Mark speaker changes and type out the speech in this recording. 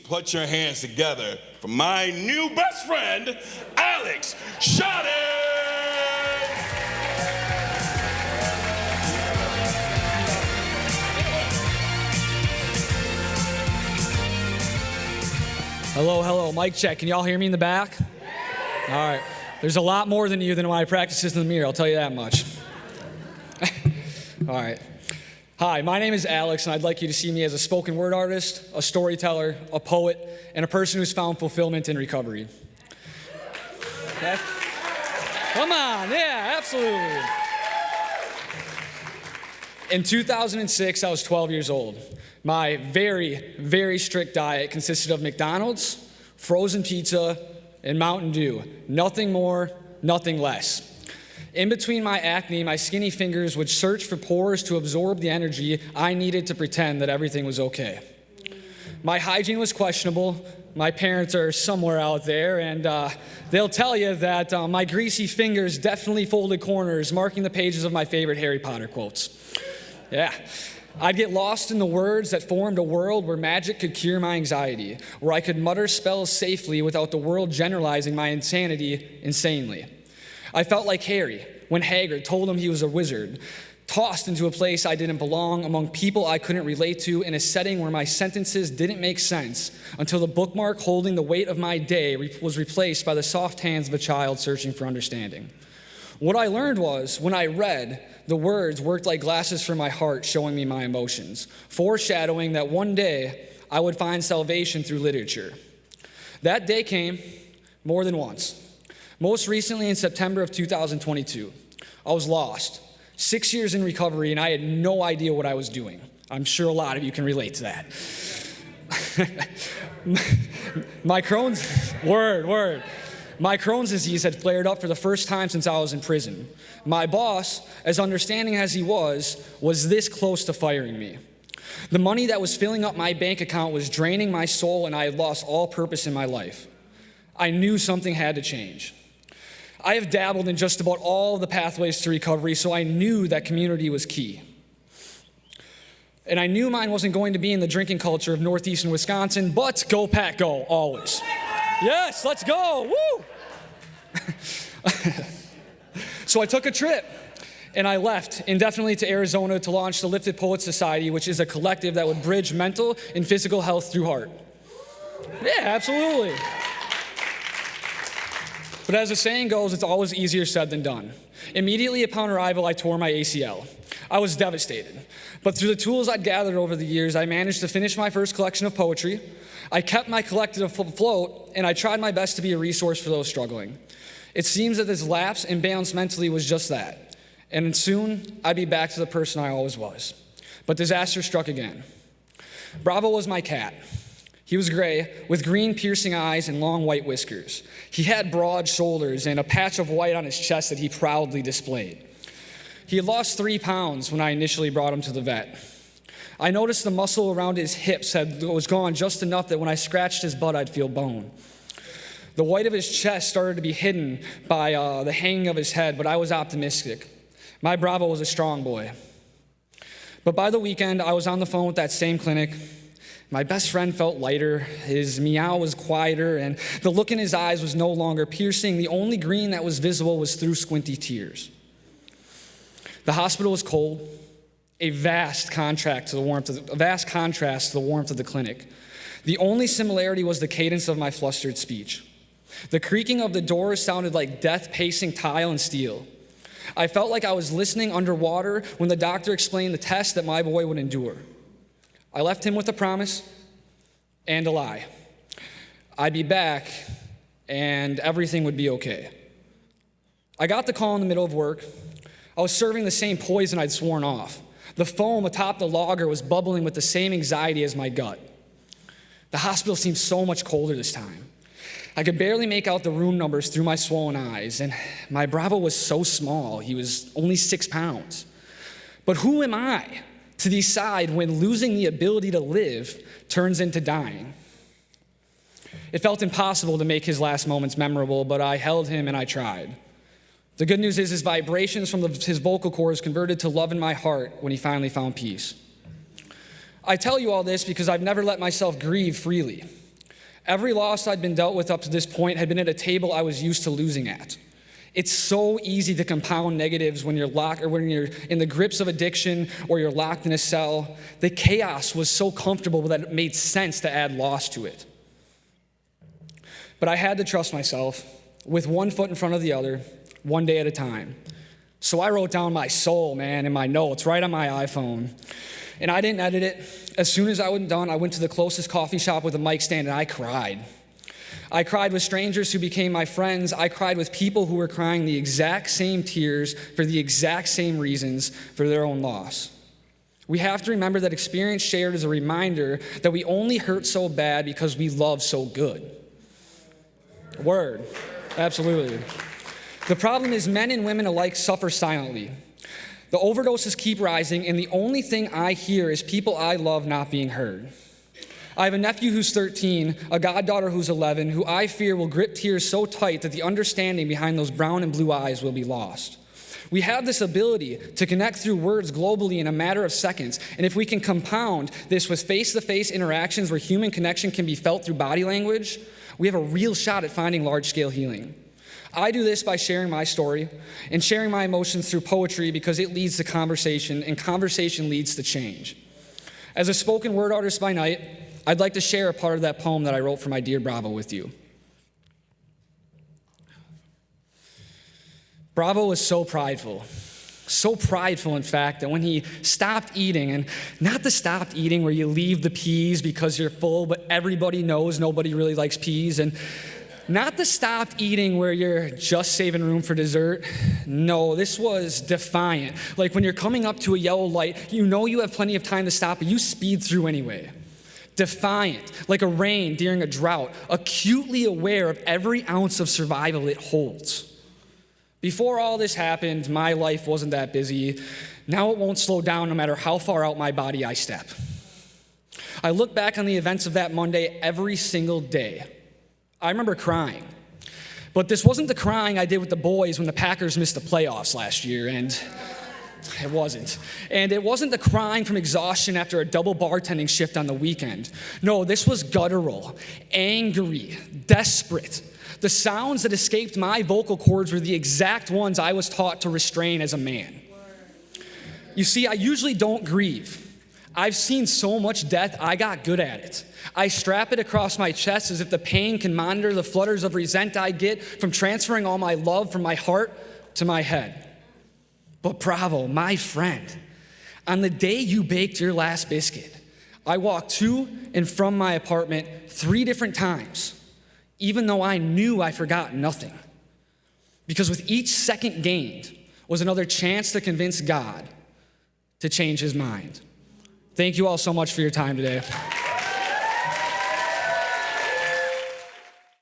Speaker 1: put your hands together for my new best friend, Alex Shatter.
Speaker 2: Hello, mic check. Can y'all hear me in the back? All right. There's a lot more than you than my practices in the mirror, I'll tell you that much. All right. Hi, my name is Alex, and I'd like you to see me as a spoken word artist, a storyteller, a poet, and a person who's found fulfillment in recovery. Okay? Come on, yeah, absolutely. In 2006, I was 12 years old. My very, very strict diet consisted of McDonald's, frozen pizza, and Mountain Dew. Nothing more, nothing less. In between my acne, my skinny fingers would search for pores to absorb the energy I needed to pretend that everything was okay. My hygiene was questionable. My parents are somewhere out there, and they'll tell you that my greasy fingers definitely folded corners, marking the pages of my favorite Harry Potter quotes. Yeah. I'd get lost in the words that formed a world where magic could cure my anxiety, where I could mutter spells safely without the world generalizing my insanity insanely. I felt like Harry when Hagrid told him he was a wizard, tossed into a place I didn't belong, among people I couldn't relate to, in a setting where my sentences didn't make sense, until the bookmark holding the weight of my day was replaced by the soft hands of a child searching for understanding. What I learned was, when I read, the words worked like glasses for my heart, showing me my emotions, foreshadowing that one day I would find salvation through literature. That day came more than once. Most recently in September of 2022. I was lost, 6 years in recovery, and I had no idea what I was doing. I'm sure a lot of you can relate to that. My Crohn's, My Crohn's disease had flared up for the first time since I was in prison. My boss, as understanding as he was this close to firing me. The money that was filling up my bank account was draining my soul, and I had lost all purpose in my life. I knew something had to change. I have dabbled in just about all the pathways to recovery, so I knew that community was key. And I knew mine wasn't going to be in the drinking culture of Northeastern Wisconsin, but go Pack Go, always. Yes, let's go, woo! So I took a trip, and I left indefinitely to Arizona to launch the Lifted Poets Society, which is a collective that would bridge mental and physical health through art. Yeah, absolutely. But as the saying goes, it's always easier said than done. Immediately upon arrival, I tore my ACL. I was devastated. But through the tools I'd gathered over the years, I managed to finish my first collection of poetry. I kept my collective afloat, and I tried my best to be a resource for those struggling. It seems that this lapse and balance mentally was just that. And soon, I'd be back to the person I always was. But disaster struck again. Bravo was my cat. He was gray, with green piercing eyes and long white whiskers. He had broad shoulders and a patch of white on his chest that he proudly displayed. He had lost 3 pounds when I initially brought him to the vet. I noticed the muscle around his hips was gone just enough that when I scratched his butt, I'd feel bone. The white of his chest started to be hidden by the hanging of his head, but I was optimistic. My Bravo was a strong boy. But by the weekend, I was on the phone with that same clinic. My best friend felt lighter, his meow was quieter, and the look in his eyes was no longer piercing. The only green that was visible was through squinty tears. The hospital was cold, a vast contrast to the warmth of the clinic. The only similarity was the cadence of my flustered speech. The creaking of the doors sounded like death pacing tile and steel. I felt like I was listening underwater when the doctor explained the test that my boy would endure. I left him with a promise and a lie. I'd be back and everything would be okay. I got the call in the middle of work. I was serving the same poison I'd sworn off. The foam atop the lager was bubbling with the same anxiety as my gut. The hospital seemed so much colder this time. I could barely make out the room numbers through my swollen eyes, and my Bravo was so small. He was only 6 pounds. But who am I to decide when losing the ability to live turns into dying? It felt impossible to make his last moments memorable, but I held him and I tried. The good news is his vibrations from his vocal cords converted to love in my heart when he finally found peace. I tell you all this because I've never let myself grieve freely. Every loss I'd been dealt with up to this point had been at a table I was used to losing at. It's so easy to compound negatives when you're locked or when you're in the grips of addiction or you're locked in a cell. The chaos was so comfortable that it made sense to add loss to it. But I had to trust myself with one foot in front of the other, one day at a time. So I wrote down my soul, man, in my notes right on my iPhone. And I didn't edit it. As soon as I was done, I went to the closest coffee shop with a mic stand and I cried. I cried with strangers who became my friends. I cried with people who were crying the exact same tears for the exact same reasons for their own loss. We have to remember that experience shared is a reminder that we only hurt so bad because we love so good. Word. Absolutely. The problem is men and women alike suffer silently. The overdoses keep rising, and the only thing I hear is people I love not being heard. I have a nephew who's 13, a goddaughter who's 11, who I fear will grip tears so tight that the understanding behind those brown and blue eyes will be lost. We have this ability to connect through words globally in a matter of seconds, and if we can compound this with face-to-face interactions where human connection can be felt through body language, we have a real shot at finding large-scale healing. I do this by sharing my story and sharing my emotions through poetry because it leads to conversation, and conversation leads to change. As a spoken word artist by night, I'd like to share a part of that poem that I wrote for my dear Bravo with you. Bravo was so prideful, in fact, that when he stopped eating, and not the stopped eating where you leave the peas because you're full, but everybody knows nobody really likes peas, and not the stopped eating where you're just saving room for dessert. No, this was defiant. Like when you're coming up to a yellow light, you know you have plenty of time to stop, but you speed through anyway. Defiant, like a rain during a drought, acutely aware of every ounce of survival it holds. Before all this happened, my life wasn't that busy. Now it won't slow down no matter how far out my body I step. I look back on the events of that Monday every single day. I remember crying. But this wasn't the crying I did with the boys when the Packers missed the playoffs last year, and it wasn't. And it wasn't the crying from exhaustion after a double bartending shift on the weekend. No, this was guttural, angry, desperate. The sounds that escaped my vocal cords were the exact ones I was taught to restrain as a man. You see, I usually don't grieve. I've seen so much death, I got good at it. I strap it across my chest as if the pain can monitor the flutters of resent I get from transferring all my love from my heart to my head. But Bravo, my friend, on the day you baked your last biscuit, I walked to and from my apartment 3 different times, even though I knew I forgot nothing. Because with each second gained was another chance to convince God to change his mind. Thank you all so much for your time today.